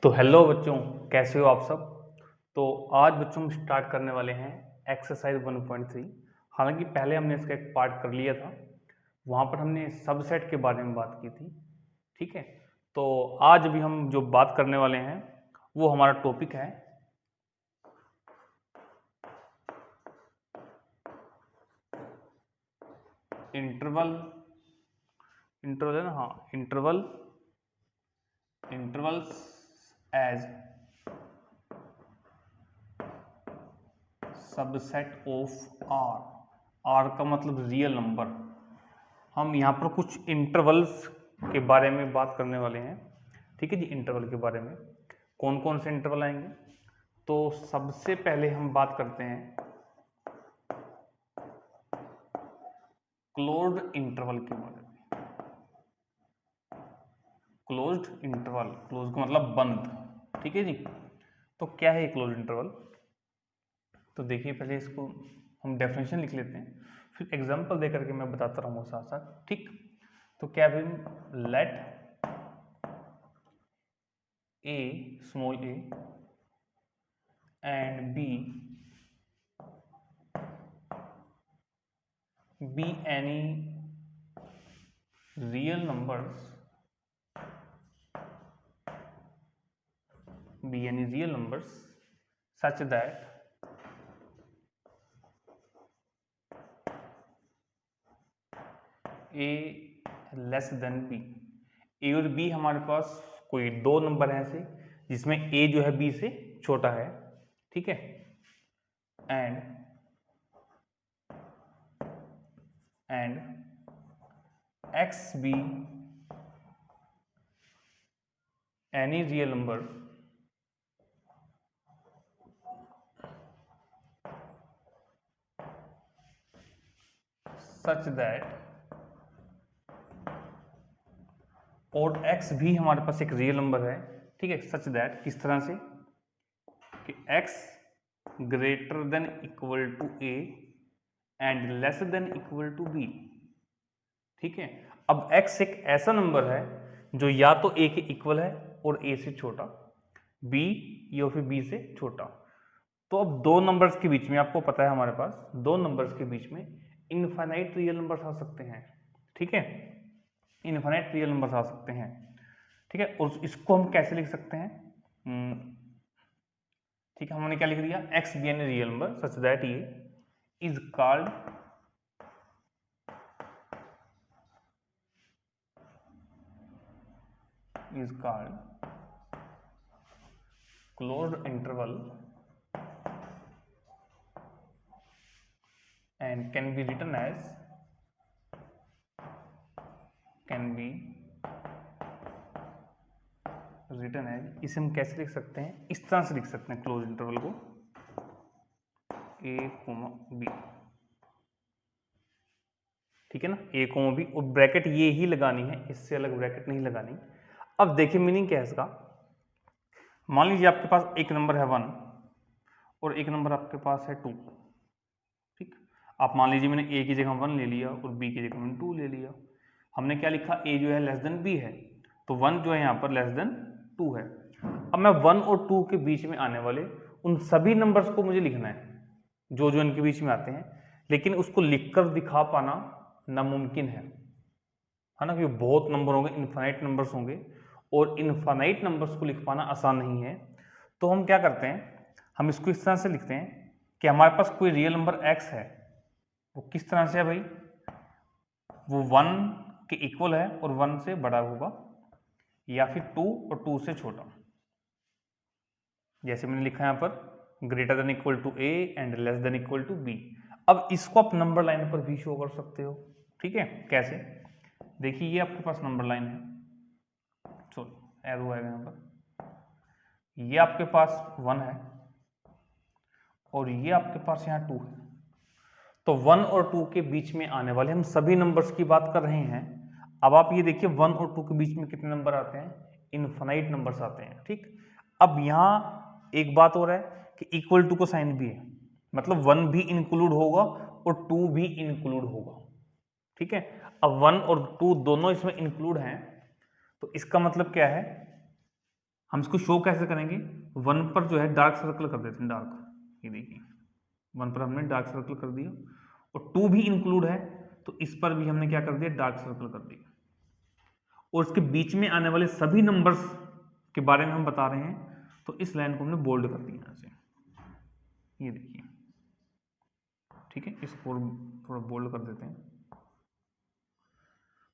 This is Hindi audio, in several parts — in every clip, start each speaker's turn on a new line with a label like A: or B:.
A: तो हेलो बच्चों, कैसे हो आप सब। तो आज बच्चों हम स्टार्ट करने वाले हैं एक्सरसाइज 1.3। हालांकि पहले हमने इसका एक पार्ट कर लिया था, वहाँ पर हमने सबसेट के बारे में बात की थी। ठीक है, तो आज भी हम जो बात करने वाले हैं वो हमारा टॉपिक है इंटरवल। इंटरवल है ना, हाँ, intervals as subset of R का मतलब रियल नंबर। हम यहाँ पर कुछ इंटरवल्स के बारे में बात करने वाले हैं। ठीक है जी, इंटरवल के बारे में कौन कौन से इंटरवल आएंगे। तो सबसे पहले हम बात करते हैं क्लोज्ड इंटरवल के बारे में। क्लोज्ड इंटरवल, क्लोज का मतलब बंद। ठीक है जी, तो क्या है क्लोज्ड इंटरवल। तो देखिए, पहले इसको हम डेफिनेशन लिख लेते हैं, फिर एग्जांपल दे करके मैं बताता रहूँगा साथ साथ। ठीक, तो क्या भी late a small a and b be any real numbers such that a less than b। a और b हमारे पास कोई दो नंबर हैं ऐसे जिसमें a जो है b से छोटा है। ठीक है, and x be any real number such that, और x भी हमारे पास एक रियल नंबर है। ठीक है, सच दैट किस तरह से कि x greater than equal to a and less than equal to b। ठीक है, अब x एक ऐसा नंबर है जो या तो a के इक्वल है और a से छोटा, b या फिर b से छोटा। तो अब दो नंबर्स के बीच में, आपको पता है हमारे पास दो नंबर्स के बीच में इनफाइनाइट रियल नंबर्स आ सकते हैं। ठीक है, इनफाइनाइट रियल नंबर्स आ सकते हैं। ठीक है, और इसको हम कैसे लिख सकते हैं। ठीक है, हमने क्या लिख दिया, X be an real number such that ये is called closed interval and can be written as इसे हम कैसे लिख सकते हैं, इस तरह से लिख सकते हैं क्लोज इंटरवल को a, b। ठीक है ना, a, b, और ब्रैकेट ये ही लगानी है, इससे अलग ब्रैकेट नहीं लगानी। अब देखिए मीनिंग क्या है इसका। मान लीजिए आपके पास एक नंबर है 1 और एक नंबर आपके पास है 2। ठीक, आप मान लीजिए मैंने a की जगह 1 ले लिया और b की जगह मैंने 2 ले लिया। हमने क्या लिखा, a जो है लेस देन b है, तो 1 जो है यहाँ पर लेस देन 2 है। अब मैं 1 और 2 के बीच में आने वाले उन सभी नंबर्स को मुझे लिखना है जो जो इनके बीच में आते हैं, लेकिन उसको लिखकर दिखा पाना नामुमकिन है ना, क्योंकि बहुत नंबर होंगे, इनफाइनाइट नंबर्स होंगे और इनफाइनाइट नंबर्स को लिख पाना आसान नहीं है। तो हम क्या करते हैं, हम इसको इस तरह से लिखते हैं कि हमारे पास कोई रियल नंबर x है, वो किस तरह से है भाई, वो 1 के इक्वल है और 1 से बड़ा होगा, या फिर 2 और 2 से छोटा। जैसे मैंने लिखा है यहाँ पर greater than equal to a and less than equal to b। अब इसको आप नंबर लाइन पर भी शो कर सकते हो। ठीक है, कैसे, देखिए ये आपके पास नंबर लाइन है, सॉरी एरो आएगा यहाँ पर, ये आपके पास 1 है और ये आपके पास यहाँ 2 है। तो 1 और 2 के बीच में आने वाले हम सभी नंबर्स की बात कर रहे हैं। अब आप ये देखिए 1 और 2 के बीच में कितने नंबर आते हैं, इनफाइनाइट नंबर्स आते हैं। ठीक, अब यहाँ एक बात और है कि इक्वल टू का साइन भी है, मतलब 1 भी इंक्लूड होगा और 2 भी इंक्लूड होगा। ठीक है, अब 1 और 2 दोनों इसमें इंक्लूड हैं, तो इसका मतलब क्या है, हम इसको शो कैसे करेंगे, 1 पर जो है डार्क सर्कल कर देते हैं, डार्क, ये देखिए 1 पर हमने डार्क सर्कल कर दिया, और 2 भी इंक्लूड है तो इस पर भी हमने क्या कर दिया, डार्क सर्कल कर दिया, और इसके बीच में आने वाले सभी नंबर्स के बारे में हम बता रहे हैं, तो इस लाइन को हमने बोल्ड कर दिया ऐसे, ये देखिए, ठीक है, इसको थोड़ा बोल्ड कर देते हैं।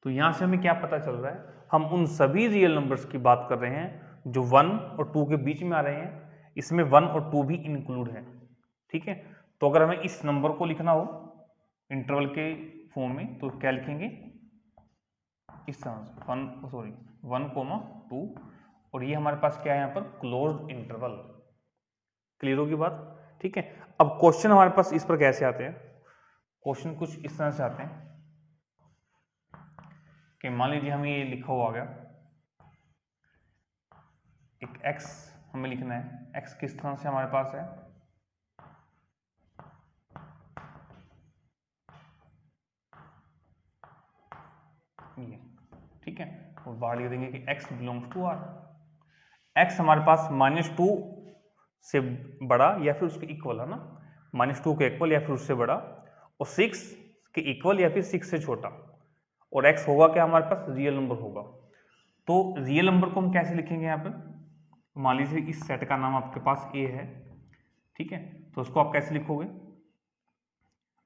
A: तो यहां से हमें क्या पता चल रहा है, हम उन सभी रियल नंबर्स की बात कर रहे हैं जो 1 और 2 के बीच में आ रहे हैं, इसमें 1 और 2 भी इंक्लूड है, ठीक है। तो अगर हमें इस नंबर को लिखना हो इंटरवल के फॉर्म में तो क्या लिखेंगे, इस तरह से 1, 2, और ये हमारे पास क्या है यहाँ पर, क्लोज्ड इंटरवल। क्लियर होगी बात, ठीक है। अब क्वेश्चन हमारे पास इस पर कैसे आते हैं, क्वेश्चन कुछ इस तरह से आते हैं कि मान लीजिए हमें ये लिखा हुआ आ गया, एक x हमें लिखना है, x किस तरह से हमारे पास है, ये, ठीक है, और बाहर लिख देंगे कि x belongs to r। x हमारे पास -2 से बड़ा या फिर उसके इक्वल है ना, -2 के इक्वल या फिर उससे बड़ा, और 6 के इक्वल या फिर 6 से छोटा, और x होगा क्या हमारे पास, रियल नंबर होगा। तो रियल नंबर को हम कैसे लिखेंगे यहाँ पर, मान लीजिए इस सेट का नाम आपके पास a है, ठीक है, तो उसको आप कैसे लिखोगे,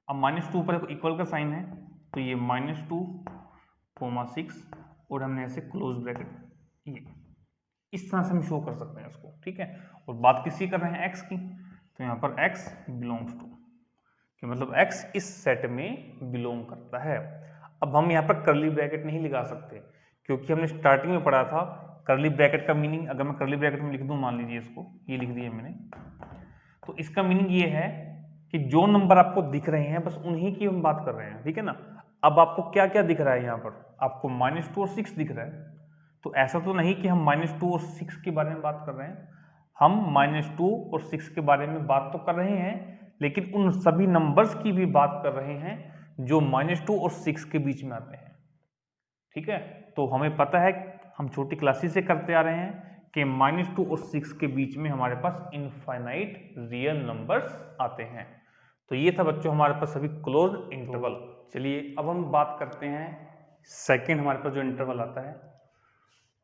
A: अब -2 पर इक्वल का साइन है तो ये -2, 6, और हमने ऐसे क्लोज ब्रैकेट, ये इस तरह से हम शो कर सकते हैं इसको, ठीक है। और बात किसी कर रहे हैं x की, तो यहाँ पर x बिलोंग्स टू, कि मतलब x इस सेट में बिलोंग करता है। अब हम यहाँ पर कर्ली ब्रैकेट नहीं लगा सकते, क्योंकि हमने स्टार्टिंग में पढ़ा था कर्ली ब्रैकेट का मीनिंग, अगर मैं कर्ली ब्रैकेट में लिख दूं, मान लीजिए इसको, ये लिख दिया मैंने, तो इसका मीनिंग ये है कि जो नंबर आपको दिख रहे हैं बस उन्हीं की हम बात कर रहे हैं, ठीक है ना। अब आपको क्या क्या दिख रहा है यहाँ पर, आपको -2 और 6 दिख रहा है, तो ऐसा तो नहीं कि हम -2 और 6 के बारे में बात कर रहे हैं, हम -2 और 6 के बारे में बात तो कर रहे हैं, लेकिन उन सभी नंबर्स की भी बात कर रहे हैं जो -2 और 6 के बीच में आते हैं, ठीक है। तो हमें पता है, हम छोटी क्लासेस से करते आ रहे हैं कि -2 और 6 के बीच में हमारे पास इनफाइनाइट रियल नंबर्स आते हैं। तो ये था बच्चों हमारे पास सभी क्लोज इंटरवल। चलिए अब हम बात करते हैं सेकंड, हमारे पास जो इंटरवल आता है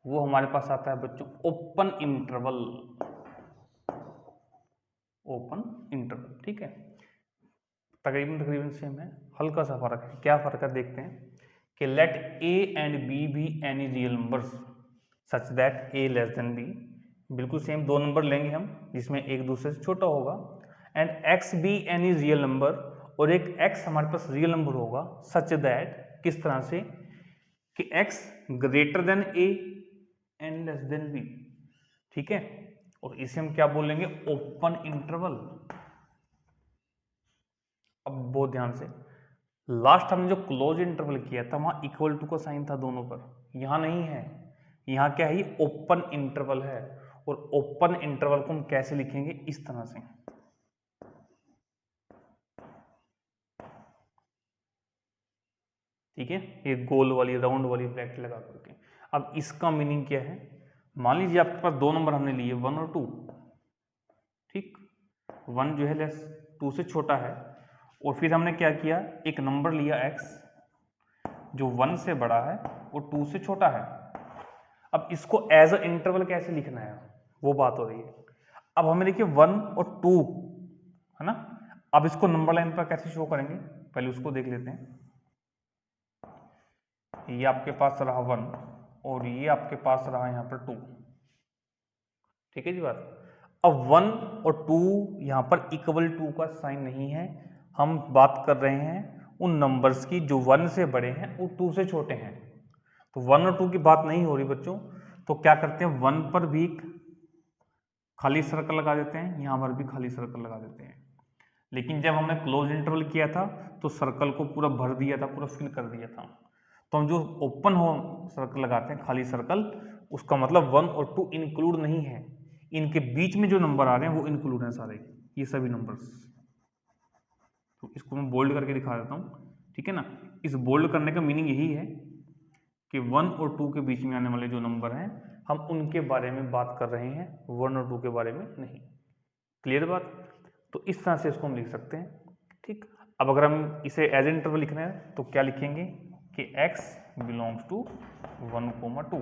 A: वो हमारे पास आता है बच्चों ओपन इंटरवल, ओपन इंटरवल, ठीक है। तकरीबन सेम है, हल्का सा फर्क है, क्या फर्क है देखते हैं कि लेट a एंड b भी any real numbers such that a less than b, बिल्कुल सेम दो नंबर लेंगे हम जिसमें एक दूसरे से छोटा होगा, एंड x भी एनी रियल नंबर, और एक x हमारे पास रियल नंबर होगा सच दैट, किस तरह से कि x greater then a and less than b, ठीक है। और इसे हम क्या बोलेंगे, ओपन इंटरवल। अब बहुत ध्यान से, लास्ट हमने जो क्लोज इंटरवल किया था वहां इक्वल टू का साइन था दोनों पर, यहां नहीं है, यहां क्या है, ओपन इंटरवल है। और ओपन इंटरवल को हम कैसे लिखेंगे, इस तरह से, ठीक है, ये गोल वाली राउंड वाली ब्रैकेट लगा करके। अब इसका मीनिंग क्या है, मान लीजिए आपके पास दो नंबर हमने लिए 1 और 2, ठीक, 1 जो है लेस 2 से छोटा है, और फिर हमने क्या किया, एक नंबर लिया x जो 1 से बड़ा है और 2 से छोटा है। अब इसको एज अ इंटरवल कैसे लिखना है वो बात हो रही है। अब हमें देखिए 1 और 2 है ना, अब इसको नंबर लाइन पर कैसे शो करेंगे, पहले उसको देख लेते हैं। ये आपके पास रहा 1 और ये आपके पास रहा यहाँ पर 2, ठीक है जी बात। अब 1 और 2 यहाँ पर इक्वल टू का साइन नहीं है, हम बात कर रहे हैं उन नंबर्स की जो 1 से बड़े हैं और 2 से छोटे हैं। तो 1 और 2 की बात नहीं हो रही बच्चों, तो क्या करते हैं 1 पर भी खाली सर्कल लगा देते हैं, यहाँ पर भी खाली सर्कल लगा देते हैं। लेकिन जब हमने क्लोज इंटरवल किया था तो सर्कल को पूरा भर दिया था, पूरा फिल कर दिया था। तो हम जो ओपन हो सर्कल लगाते हैं, खाली सर्कल, उसका मतलब 1 और 2 इंक्लूड नहीं है, इनके बीच में जो नंबर आ रहे हैं वो इंक्लूड हैं सारे, ये सभी नंबर्स। तो इसको मैं बोल्ड करके दिखा देता हूँ, ठीक है ना। इस बोल्ड करने का मीनिंग यही है कि 1 और 2 के बीच में आने वाले जो नंबर हैं हम उनके बारे में बात कर रहे हैं, 1 और 2 के बारे में नहीं। क्लियर बात? तो इस तरह से इसको हम लिख सकते हैं। ठीक, अब अगर हम इसे एज इंटरवल लिखना है तो क्या लिखेंगे कि x belongs to 1, 2।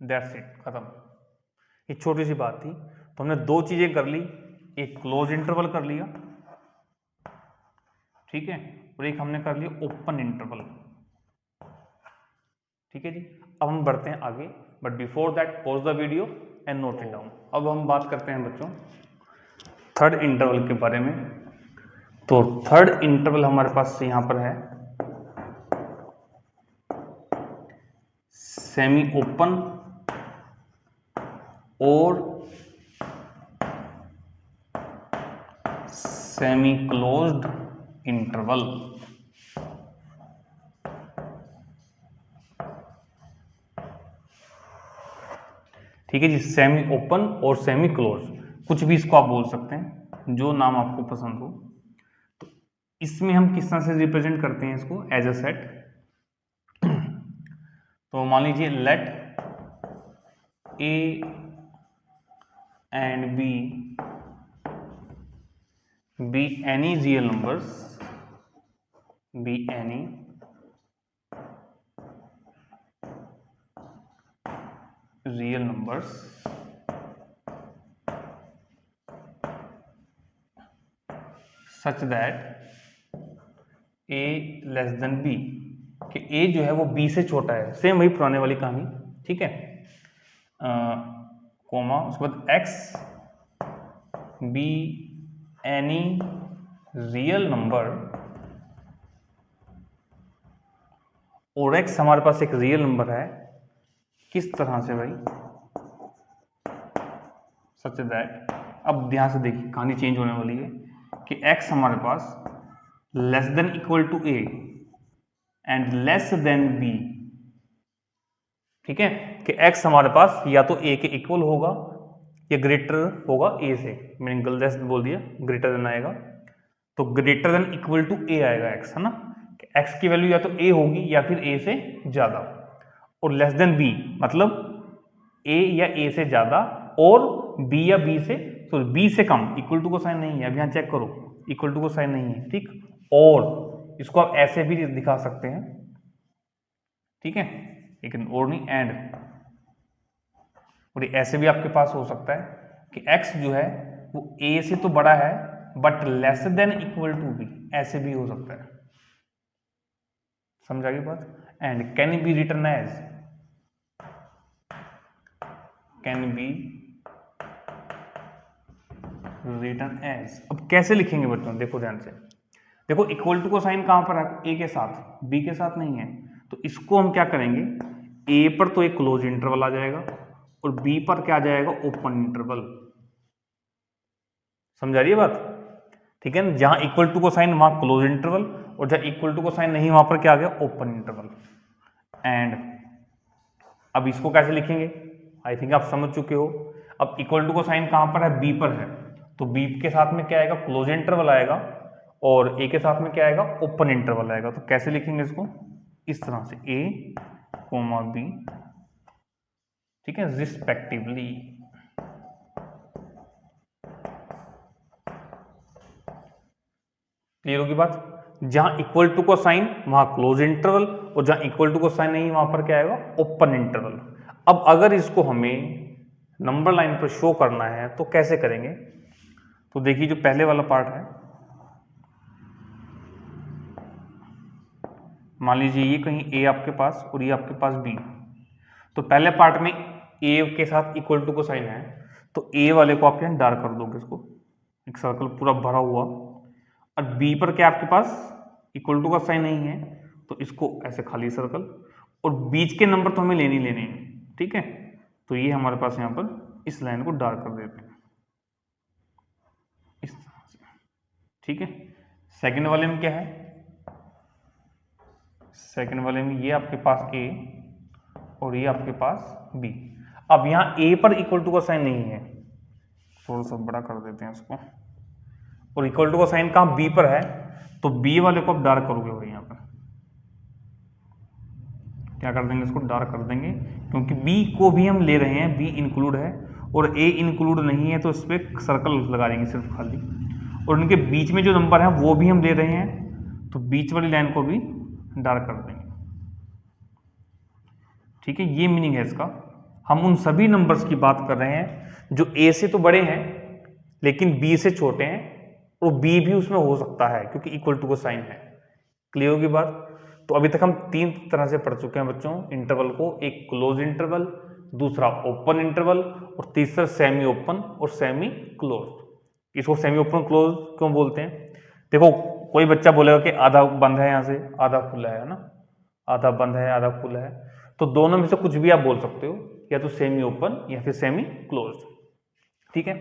A: That's it, खत्म। ये छोटी सी बात थी। तो हमने दो चीजें कर ली, एक क्लोज इंटरवल कर लिया, ठीक है, और एक हमने कर लिया ओपन इंटरवल। ठीक है जी। अब हम बढ़ते हैं आगे, but before that pause the video and note it down. अब हम बात करते हैं बच्चों थर्ड इंटरवल के बारे में। तो थर्ड इंटरवल हमारे पास यहां पर है सेमी ओपन और सेमी क्लोज्ड इंटरवल। ठीक है जी, सेमी ओपन और सेमी क्लोज, कुछ भी इसको आप बोल सकते हैं, जो नाम आपको पसंद हो। तो इसमें हम किस तरह से रिप्रेजेंट करते हैं इसको एज अ सेट। तो मान लीजिए let a and b any real numbers, b any real numbers such that a less than b, कि ए जो है वो बी से छोटा है। सेम वही पुराने वाली कहानी, ठीक है। कोमा, उसके बाद x B any real number, और एक्स हमारे पास एक रियल नंबर है। किस तरह से भाई? सच दैट, अब ध्यान से देखिए कहानी चेंज होने वाली है कि x हमारे पास less than equal to a and less than b। ठीक है, कि x हमारे पास या तो a के इक्वल होगा या ग्रेटर होगा a से। मैंने गलत बोल दिया, ग्रेटर देन आएगा, तो greater than equal to a आएगा x, है ना। कि x की वैल्यू या तो a होगी या फिर a से ज्यादा, और लेस देन b मतलब a या a से ज्यादा और b या b से, तो b से कम। इक्वल टू को साइन नहीं है, अब यहाँ चेक करो, इक्वल टू को साइन नहीं है, ठीक। और इसको आप ऐसे भी दिखा सकते हैं, ठीक है, लेकिन और नहीं, एंड। और ये ऐसे भी आपके पास हो सकता है कि x जो है वो a से तो बड़ा है but less than equal to b, ऐसे भी हो सकता है। समझा गई बात? And can be written as, can be written as. अब कैसे लिखेंगे बच्चों, देखो ध्यान से, देखो इक्वल टू को साइन कहां पर है? a के साथ, b के साथ नहीं है। तो इसको हम क्या करेंगे, a पर तो एक क्लोज इंटरवल आ जाएगा और b पर क्या आ जाएगा? Open interval. समझा रही है बात? ठीक है ना, जहां इक्वल टू को साइन वहां क्लोज इंटरवल, और जहां इक्वल टू को साइन नहीं वहां पर क्या आ गया? Open interval. एंड अब इसको कैसे लिखेंगे? आई थिंक आप समझ चुके हो। अब इक्वल टू को साइन कहां पर है? b पर है, तो b के साथ में क्या आएगा? क्लोज इंटरवल आएगा, और a के साथ में क्या आएगा? ओपन इंटरवल आएगा। तो कैसे लिखेंगे इसको? इस तरह से a, b, ठीक है, रिस्पेक्टिवली। क्लियर होगी बात? जहां इक्वल टू को साइन वहां क्लोज इंटरवल, और जहां इक्वल टू को साइन नहीं वहां पर क्या आएगा? Open interval. अब अगर इसको हमें नंबर लाइन पर शो करना है तो कैसे करेंगे? तो देखिए, जो पहले वाला पार्ट है, मान लीजिए ये कहीं a आपके पास और ये आपके पास b। तो पहले पार्ट में a के साथ इक्वल टू को साइन है, तो a वाले को आप यहाँ डार्क कर दोगे, इसको एक सर्कल पूरा भरा हुआ। और b पर क्या आपके पास इक्वल टू का साइन नहीं है, तो इसको ऐसे खाली सर्कल, और बीच के नंबर तो हमें लेने ही लेने हैं, ठीक है। तो ये हमारे पास यहाँ पर इस लाइन को डार्क कर देते हैं इस तरह से, ठीक है। सेकंड वाले में क्या है? सेकंड वाले में ये आपके पास a और ये आपके पास b। अब यहाँ a पर इक्वल टू का साइन नहीं है, थोड़ा सा बड़ा कर देते हैं इसको, और इक्वल टू का साइन कहाँ? b पर है, तो b वाले को आप डार्क करोगे भाई यहाँ पर, क्या कर देंगे, इसको डार्क कर देंगे, क्योंकि बी को भी हम ले रहे हैं, बी इंक्लूड है और ए इंक्लूड नहीं है, तो इस पर सर्कल लगा देंगे सिर्फ खाली। और इनके बीच में जो नंबर है वो भी हम ले रहे हैं, तो बीच वाली लाइन को भी डार्क कर देंगे। ठीक है, ये मीनिंग है इसका। हम उन सभी नंबर्स की बात कर रहे हैं जो ए से तो बड़े हैं लेकिन बी से छोटे हैं, और बी भी उसमें हो सकता है क्योंकि इक्वल टू का साइन है। क्लियर होगी बात। तो अभी तक हम तीन तरह से पढ़ चुके हैं बच्चों इंटरवल को, एक क्लोज इंटरवल, दूसरा ओपन इंटरवल, और तीसरा सेमी ओपन और सेमी क्लोज। इसको सेमी ओपन क्लोज क्यों बोलते हैं? देखो, कोई बच्चा बोलेगा कि आधा बंद है, यहाँ से आधा खुला है ना, आधा बंद है आधा खुला है, तो दोनों में से कुछ भी आप बोल सकते हो, या तो सेमी ओपन या फिर सेमी क्लोज। ठीक है,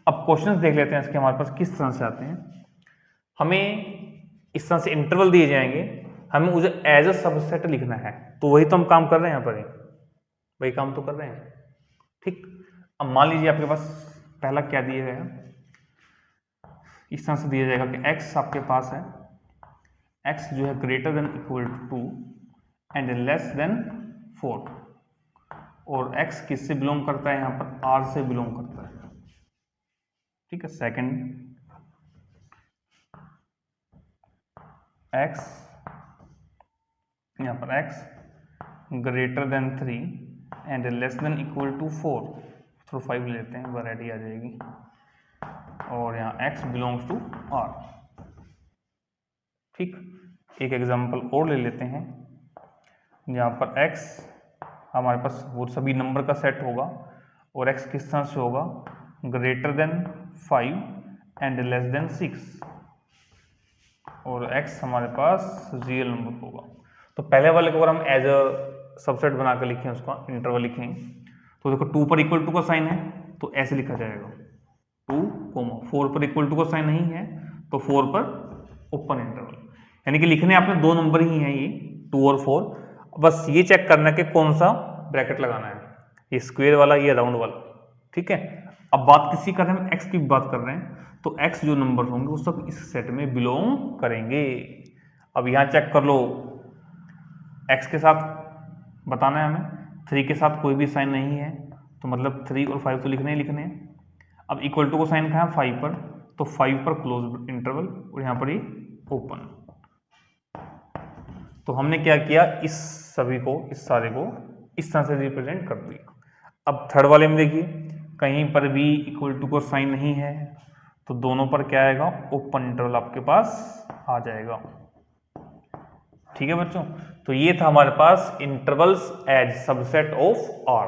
A: अब क्वेश्चंस देख लेते हैं इसके हमारे पास किस तरह से आते हैं। हमें इस तरह से इंटरवल दिए जाएंगे, हमें उसे एज अ सबसेट लिखना है, तो वही तो हम काम कर रहे हैं यहाँ पर, वही काम तो कर रहे हैं। ठीक, अब मान लीजिए आपके पास पहला क्या दिया गया है, इस तरह से दिया जाएगा कि x आपके पास है, x जो है greater than equal to 2 and less than 4, और x किससे बिलोंग करता है, यहाँ पर r से बिलोंग करता है। ठीक है, सेकंड x, यहाँ पर x greater than 3 and less than equal to 4, through 5 लेते हैं, वैरायटी आ जाएगी, और यहाँ x बिलोंग्स टू r। ठीक, एक एग्जांपल और ले लेते हैं, जहाँ पर x हमारे पास वो सभी नंबर का सेट होगा, और x किस तरह से होगा, greater than 5 and less then 6, और x हमारे पास रियल नंबर होगा। तो पहले वाले को अगर हम एज अ सबसेट बना कर लिखें, उसका इंटरवल लिखें, तो देखो 2 पर इक्वल टू का साइन है तो ऐसे लिखा जाएगा 2, 4 पर इक्वल टू का साइन नहीं है तो 4 पर ओपन इंटरवल, यानी कि लिखने आपने दो नंबर ही हैं, ये 2 और 4। बस ये चेक करना कि कौन सा ब्रैकेट लगाना है, ये स्क्वायर वाला ये राउंड वाला। ठीक है, अब बात किसी कर रहे हैं, हम x की बात कर रहे हैं, तो x जो नंबर होंगे वो सब इस सेट में बिलोंग करेंगे। अब यहाँ चेक कर लो, x के साथ बताना है हमें, 3 के साथ कोई भी साइन नहीं है, तो मतलब 3 और 5 तो लिखने ही लिखने हैं। अब इक्वल टू को साइन कहाँ है, 5 पर, तो 5 पर क्लोज इंटरवल, और यहाँ पर ये ओपन। तो हमने क्या किया, इस सभी को, इस सारे को इस तरह से रिप्रेजेंट कर दिया। अब थर्ड वाले में देखिए, कहीं पर भी इक्वल टू का साइन नहीं है, तो दोनों पर क्या आएगा, ओपन इंटरवल आपके पास आ जाएगा। ठीक है बच्चों, तो ये था हमारे पास intervals as subset of are.